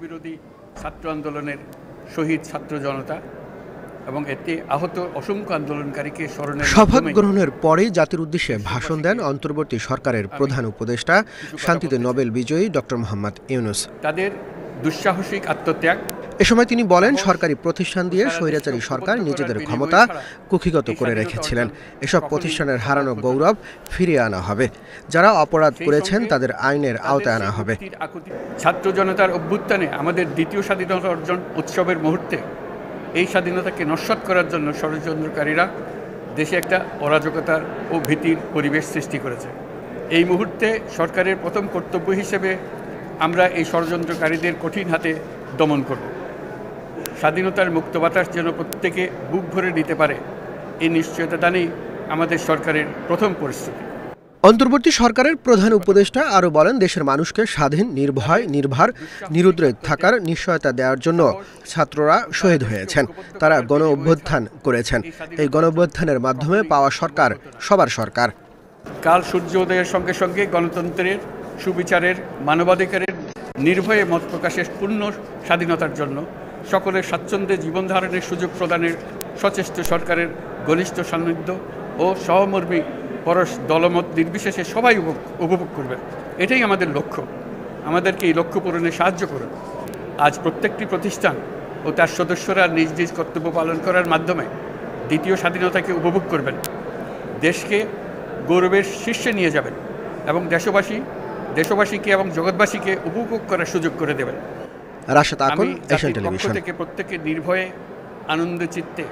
বিরোধী ছাত্র আন্দোলনের শহীদ ছাত্র জনতা এবং এতে আহত অসংখ্য আন্দোলনকারীকে স্মরণে শপথ গ্রহণের পরেই জাতির উদ্দেশ্যে ভাষণ দেন অন্তর্বর্তী সরকারের প্রধান উপদেষ্টা শান্তিতে নোবেল বিজয়ী ডক্টর মোহাম্মদ ইউনূস। তাদের দুঃসাহসিক আত্মত্যাগ এ সময় তিনি বলেন, সরকারি প্রতিষ্ঠান দিয়ে স্বৈরাচারী সরকার নিজেদের ক্ষমতা কুক্ষিগত করে রেখেছিলেন। এসব প্রতিষ্ঠানের হারানো গৌরব ফিরিয়ে আনা হবে। যারা অপরাধ করেছেন তাদের আইনের আওতায় আনা হবে। ছাত্র জনতার অভ্যুত্থানে আমাদের দ্বিতীয় স্বাধীনতা অর্জন উৎসবের মুহূর্তে এই স্বাধীনতাকে নস্যাৎ করার জন্য ষড়যন্ত্রকারীরা দেশে একটা অরাজকতার ও ভীতির পরিবেশ সৃষ্টি করেছে। এই মুহূর্তে সরকারের প্রথম কর্তব্য হিসেবে আমরা এই ষড়যন্ত্রকারীদের কঠিন হাতে দমন করব। স্বাধীনতার মুক্ত বাতাস যেন প্রত্যেকে বুক ভরে নিতে পারে, এই নিশ্চয়তা দানেই আমাদের সরকারের প্রথম পরিস্থিতি। অন্তর্বর্তী সরকারের প্রধান উপদেষ্টা আরও বলেন, দেশের মানুষকে স্বাধীন, নির্ভয়, নির্ভার, নিরুদ্বেগ থাকার নিশ্চয়তা দেওয়ার জন্য ছাত্ররা শহীদ হয়েছেন। তারা গণ অভ্যুত্থান করেছেন। এই গণ অভ্যুত্থানের মাধ্যমে পাওয়া সরকার সবার সরকার। কাল সূর্যোদয়ের সঙ্গে সঙ্গে গণতন্ত্রের, সুবিচারের, মানবাধিকারের নির্ভয়ে মত প্রকাশের পূর্ণ স্বাধীনতার জন্য সকলের স্বাচ্ছন্দ্যে জীবন ধারণের সুযোগ প্রদানের সচেষ্ট সরকারের ঘনিষ্ঠ সান্নিধ্য ও সহমর্মী পরশ দলমত নির্বিশেষে সবাই উপভোগ করবে। এটাই আমাদের লক্ষ্য। আমাদেরকে এই লক্ষ্য পূরণে সাহায্য করুন। আজ প্রত্যেকটি প্রতিষ্ঠান ও তার সদস্যরা নিজ নিজ কর্তব্য পালন করার মাধ্যমে দ্বিতীয় স্বাধীনতাকে উপভোগ করবেন, দেশকে গৌরবের শীর্ষে নিয়ে যাবেন এবং দেশবাসীকে এবং জগৎবাসীকে উপভোগ করার সুযোগ করে দেবেন। Rashed Akon, Asian television. থেকে প্রত্যেকে নির্ভয়ে আনন্দ চিত্তে